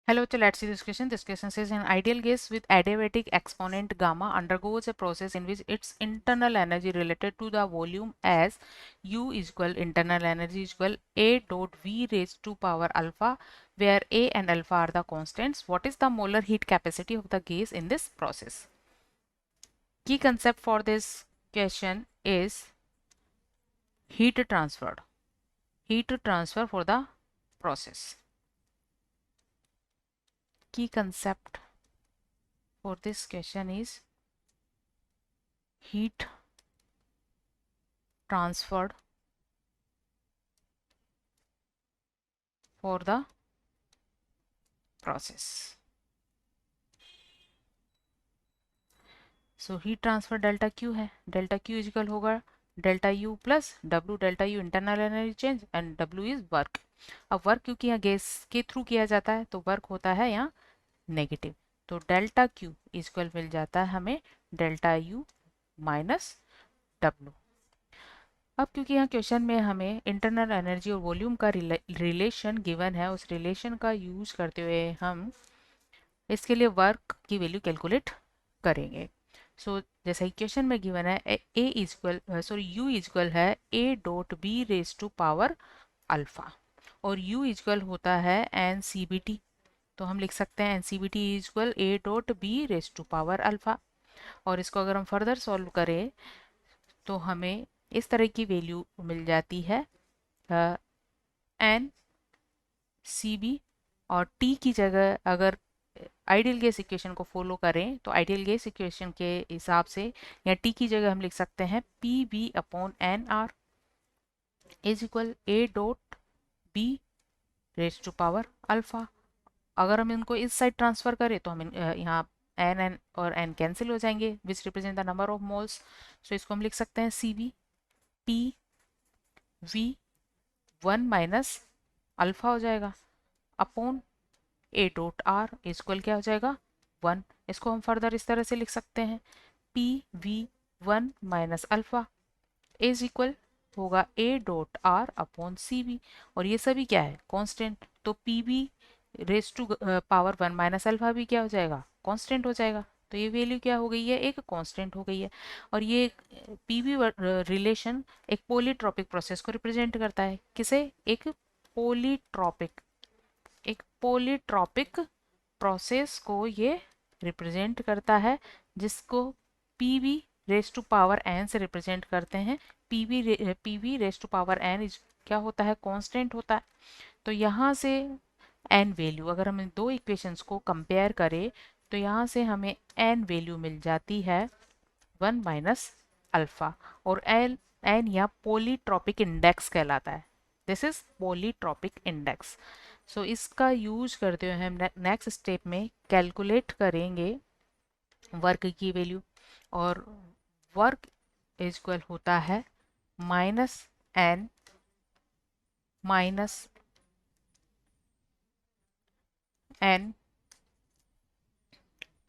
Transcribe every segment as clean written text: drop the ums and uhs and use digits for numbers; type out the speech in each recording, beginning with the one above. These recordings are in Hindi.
Hello, so let's see this question. This question says an ideal gas with adiabatic exponent gamma undergoes a process in which its internal energy related to the volume as U is equal internal energy is equal A dot V raised to power alpha, where A and alpha are the constants. What is the molar heat capacity of the gas in this process? Key concept for this question is heat transfer for the process. Key concept for this question is heat transferred for the process. So heat transfer delta Q है, डेल्टा क्यू इजिकल होगा delta U plus W, delta U internal energy change and W is work. अब वर्क क्योंकि यहाँ गैस के थ्रू किया जाता है तो वर्क होता है यहाँ नेगेटिव, तो डेल्टा क्यू इजिकल मिल जाता है हमें डेल्टा यू माइनस डब्ल्यू। अब क्योंकि यहाँ क्वेश्चन में हमें इंटरनल एनर्जी और वॉल्यूम का रिलेशन गिवन है, उस रिलेशन का यूज करते हुए हम इसके लिए वर्क की वैल्यू कैलकुलेट करेंगे। सो जैसा ही क्वेश्चन में गिवन है ए इजक्वल यू इजक्वल है a dot b raise to power alpha और यू इजक्वल होता है एन सी बी टी, तो हम लिख सकते हैं N C b t equal a dot b raise to power alpha. और इसको अगर हम फर्दर सॉल्व करें तो हमें इस तरह की वैल्यू मिल जाती है एन सी बी, और टी की जगह अगर आइडियल गैस इक्वेशन को फॉलो करें तो आइडियल गैस इक्वेशन के हिसाब से या टी की जगह हम लिख सकते हैं p b upon n r is equal a dot b raise to power alpha. अगर हम इनको इस साइड ट्रांसफर करें तो हम यहाँ एन एन और एन कैंसिल हो जाएंगे which represent the number of moles. So इसको हम लिख सकते हैं C B P V 1 minus alpha हो जाएगा upon A dot R equal क्या हो जाएगा 1। इसको हम फर्दर इस तरह से लिख सकते हैं P V 1 minus alpha is equal होगा A dot R upon C B, और ये सभी क्या है कांस्टेंट, तो P B raise to power 1 minus alpha भी क्या हो जाएगा कांस्टेंट हो जाएगा, तो ये वैल्यू क्या हो गई है एक कांस्टेंट हो गई है। और ये पीवी रिलेशन एक पॉलीट्रॉपिक प्रोसेस को रिप्रेजेंट करता है, किसे एक पॉलीट्रॉपिक प्रोसेस को ये रिप्रेजेंट करता है, जिसको PV raise to power n से रिप्रेजेंट करते हैं। PV raise to power n क्या होता है कांस्टेंट होता है। तो यहाँ से एन वैल्यू अगर हम इन दो इक्वेशंस को कंपेयर करें तो यहाँ से हमें एन वैल्यू मिल जाती है 1 माइनस अल्फा, और एन या पॉलीट्रॉपिक इंडेक्स कहलाता है। This is polytropic index. So इसका यूज करते हुए हम नेक्स्ट स्टेप में कैलकुलेट करेंगे वर्क की वैल्यू, और वर्क इक्वल होता है minus n minus n,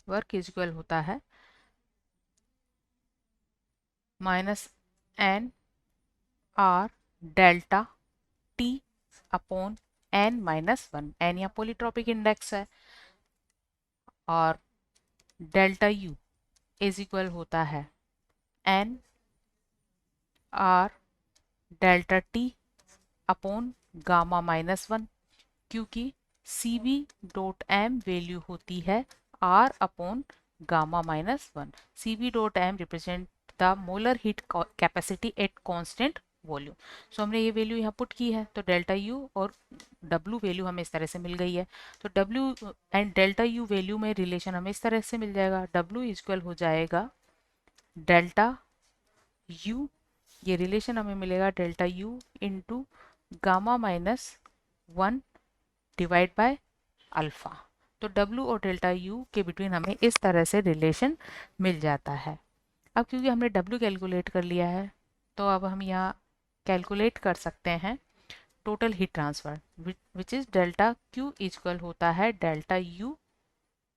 work equal होता है minus n R delta T upon n minus 1, n या पॉलीट्रॉपिक इंडेक्स है, और डेल्टा यू इज इक्वल होता है N R delta T upon gamma minus 1, क्योंकि C B dot M value होती है R upon gamma minus 1। C B dot M represent the molar heat capacity at constant volume. So हमने ये वैल्यू यहाँ पुट की है, तो डेल्टा यू और डब्ल्यू वैल्यू हमें इस तरह से मिल गई है। तो W and delta U value में रिलेशन हमें इस तरह से मिल जाएगा, डब्ल्यू इक्वल हो जाएगा डेल्टा यू, ये रिलेशन हमें मिलेगा delta U into gamma minus 1 divide by alpha. तो डब्ल्यू और डेल्टा यू के बिटवीन हमें इस तरह से रिलेशन मिल जाता है। अब क्योंकि हमने डब्ल्यू कैलकुलेट कर लिया है तो अब हम यहाँ कैलकुलेट कर सकते हैं total heat transfer which is delta Q equal होता है डेल्टा यू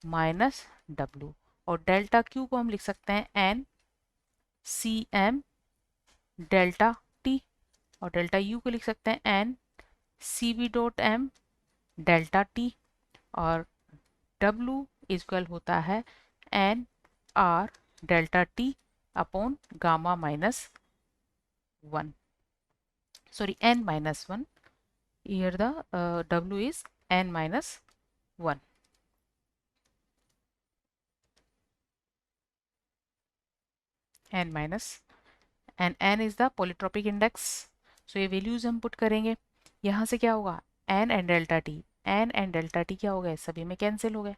माइनस डब्ल्यू, और डेल्टा क्यू को हम लिख सकते हैं N C M delta T, और डेल्टा यू को लिख सकते हैं N C B dot M delta T. और W इक्वल होता है N R delta T upon gamma minus 1, sorry n minus 1. Here the W is n minus 1. n minus, and n is the polytropic index. So ये वैल्यूज हम पुट करेंगे. यहाँ से क्या होगा, n and delta T, n and delta T क्या हो गए, सभी में कैंसिल हो गए.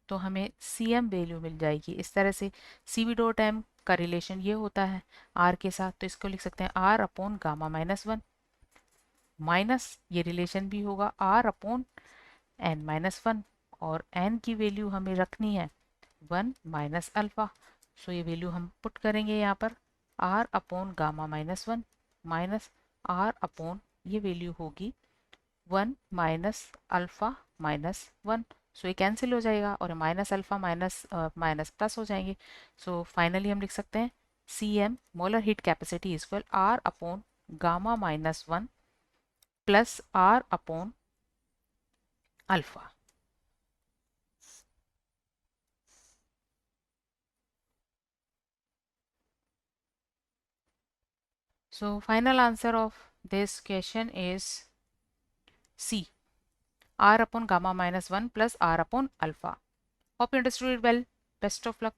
तो हमें Cm वैल्यू मिल जाएगी इस तरह से. Cv डॉट m का रिलेशन ये होता है R के साथ, तो इसको लिख सकते हैं R upon gamma minus 1, minus ये रिलेशन भी होगा R अपॉन n माइनस 1, और n की वैल्यू हमें रखनी है 1 माइनस अल्फ़ा. सो ये वैल्यू हम पुट करेंगे यहाँ पर, R upon gamma minus 1 minus R upon ये वैल्यू होगी 1 माइनस अल्फ़ा माइनस 1. सो ये कैंसिल हो जाएगा और minus alpha minus minus plus हो जाएंगे. सो फाइनली हम लिख सकते हैं Cm molar heat capacity equal R upon gamma minus 1 plus R upon alpha. So final answer of this question is C, R upon gamma minus 1 plus R upon alpha. Hope you understood it well. Best of luck.